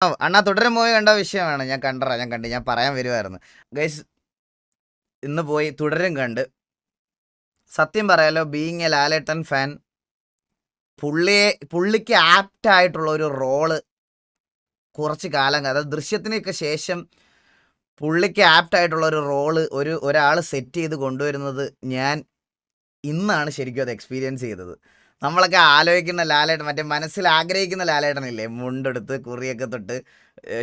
അണ്ണാ തുടരും മൂവി കണ്ട വിഷയമാണ്. ഞാൻ കണ്ടു. ഞാൻ പറയാൻ വരുമായിരുന്നു. ഗൈസ് ഇന്ന് പോയി തുടരും കണ്ട്. സത്യം പറയാലോ, ബീയിങ് എ ലാലേട്ടൻ ഫാൻ, പുള്ളിക്ക് ആപ്റ്റ് ആയിട്ടുള്ള ഒരു റോള് കുറച്ച് കാലം, അതായത് ദൃശ്യത്തിനൊക്കെ ശേഷം പുള്ളിക്ക് ആപ്റ്റ് ആയിട്ടുള്ള ഒരു റോള് ഒരാൾ സെറ്റ് ചെയ്ത് കൊണ്ടുവരുന്നത് ഞാൻ ഇന്നാണ് ശരിക്കും അത് എക്സ്പീരിയൻസ് ചെയ്തത്. നമ്മളൊക്കെ ആലോചിക്കുന്ന ലാലേട്ടൻ, മറ്റേ മനസ്സിൽ ആഗ്രഹിക്കുന്ന ലാലേട്ടനില്ലേ, മുണ്ടെടുത്ത് കുറിയൊക്കെ തൊട്ട്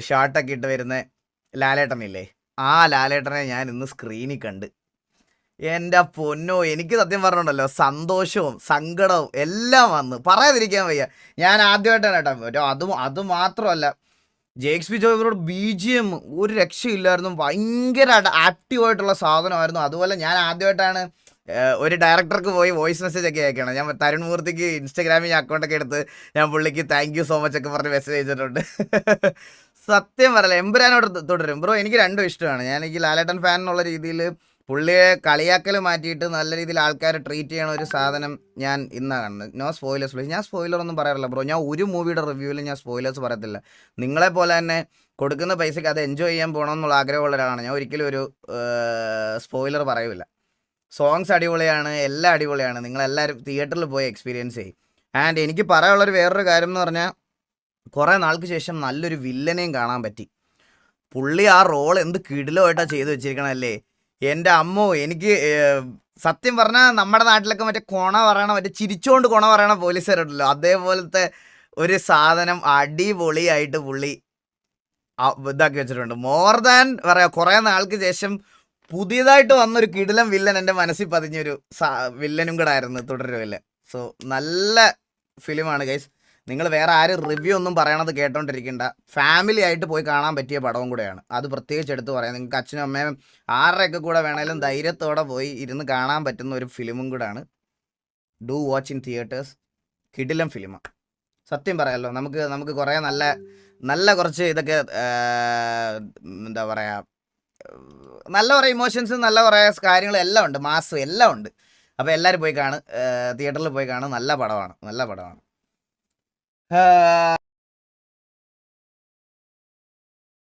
ഷർട്ടൊക്കെ ഇട്ട് വരുന്ന ലാലേട്ടനില്ലേ, ആ ലാലേട്ടനെ ഞാൻ ഇന്ന് സ്ക്രീനിൽ കണ്ട്. എൻ്റെ പൊന്നോ, എനിക്ക് സത്യം പറഞ്ഞിട്ടുണ്ടല്ലോ സന്തോഷവും സങ്കടവും എല്ലാം വന്ന് പറയാതിരിക്കാൻ വയ്യ. ഞാൻ ആദ്യമായിട്ടാണ് കേട്ടോ, അത് മാത്രമല്ല, ജേക്സ് ബി ജോയിവരോട് BGM ഒരു രക്ഷയില്ലായിരുന്നു. ഭയങ്കര ആക്റ്റീവായിട്ടുള്ള സാധനമായിരുന്നു. അതുപോലെ ഞാൻ ആദ്യമായിട്ടാണ് ഒരു ഡയറക്ടർക്ക് പോയി വോയിസ് മെസ്സേജ് ഒക്കെ അയക്കണം. ഞാൻ തരുൺ മൂർത്തിക്ക് ഇൻസ്റ്റാഗ്രാമിൽ അക്കൗണ്ടൊക്കെ എടുത്ത് ഞാൻ പുള്ളിക്ക് താങ്ക് യു സോ മച്ച് ഒക്കെ പറഞ്ഞ് മെസ്സേജ് അയച്ചിട്ടുണ്ട്. സത്യം പറയല, എമ്പുരാനോട് തുടരും ബ്രോ. എനിക്ക് രണ്ടും ഇഷ്ടമാണ്. എനിക്ക് ലാലേട്ടൻ ഫാൻ എന്നുള്ള രീതിയിൽ പുള്ളിയെ കളിയാക്കൽ മാറ്റിയിട്ട് നല്ല രീതിയിൽ ആൾക്കാരെ ട്രീറ്റ് ചെയ്യണ ഒരു സാധനം ഞാൻ ഇന്നാണ് കാണുന്നത്. No spoilers please. ഞാൻ സ്പോയിലറൊന്നും പറയാറില്ല ബ്രോ. ഞാൻ ഒരു മൂവിയുടെ റിവ്യൂവിൽ ഞാൻ സ്പോയിലേഴ്സ് പറയത്തില്ല. നിങ്ങളെ പോലെ തന്നെ കൊടുക്കുന്ന പൈസയ്ക്ക് അത് എൻജോയ് ചെയ്യാൻ പോകണമെന്നുള്ള ആഗ്രഹമുള്ള ഒരാളാണ് ഞാൻ. ഒരിക്കലും ഒരു സ്പോയിലർ പറയൂല. സോങ്സ് അടിപൊളിയാണ്, എല്ലാം അടിപൊളിയാണ്. നിങ്ങളെല്ലാവരും തിയേറ്ററിൽ പോയി എക്സ്പീരിയൻസ് ചെയ്യും. ആൻഡ് എനിക്ക് പറയാനുള്ളൊരു വേറൊരു കാര്യം എന്ന് പറഞ്ഞാൽ, കുറേ നാൾക്ക് ശേഷം നല്ലൊരു വില്ലനെയും കാണാൻ പറ്റി. പുള്ളി ആ റോൾ എന്ത് കിടിലമായിട്ടാണ് ചെയ്ത് വെച്ചിരിക്കണല്ലേ എൻ്റെ അമ്മോ. എനിക്ക് സത്യം പറഞ്ഞാൽ നമ്മുടെ നാട്ടിലൊക്കെ മറ്റേ മറ്റേ ചിരിച്ചുകൊണ്ട് പറയണ പോലീസുകാരുണ്ടല്ലോ, അതേപോലത്തെ ഒരു സാധനം അടിപൊളിയായിട്ട് പുള്ളി ഇതാക്കി വെച്ചിട്ടുണ്ട്. മോർ ദാൻ പറയാം, കുറേ നാൾക്ക് ശേഷം പുതിയതായിട്ട് വന്നൊരു കിടിലം വില്ലൻ എൻ്റെ മനസ്സിൽ പതിഞ്ഞൊരു വില്ലനും കൂടെ ആയിരുന്നു തുടരും വില്ലൻ. സോ നല്ല ഫിലിമാണ് ഗൈസ്. നിങ്ങൾ വേറെ ആരും റിവ്യൂ ഒന്നും പറയണത് കേട്ടോണ്ടിരിക്കണ്ട. ഫാമിലി ആയിട്ട് പോയി കാണാൻ പറ്റിയ പടവും കൂടെയാണ്. അത് പ്രത്യേകിച്ച് എടുത്ത് പറയാം. നിങ്ങൾക്ക് അച്ഛനും അമ്മയും ആരുടെയൊക്കെ കൂടെ വേണേലും ധൈര്യത്തോടെ പോയി ഇരുന്ന് കാണാൻ പറ്റുന്ന ഒരു ഫിലിമും കൂടെയാണ്. Do watch in theatres. കിടിലം ഫിലിമാണ്. സത്യം പറയാമല്ലോ, നമുക്ക് കുറേ നല്ല കുറച്ച് ഇതൊക്കെ എന്താ പറയുക, നല്ല കുറേ ഇമോഷൻസും നല്ല കുറേ കാര്യങ്ങളും എല്ലാം ഉണ്ട്, മാസും എല്ലാം ഉണ്ട്. അപ്പോൾ എല്ലാവരും പോയി കാണും, തിയേറ്ററിൽ പോയി കാണും. നല്ല പടമാണ്.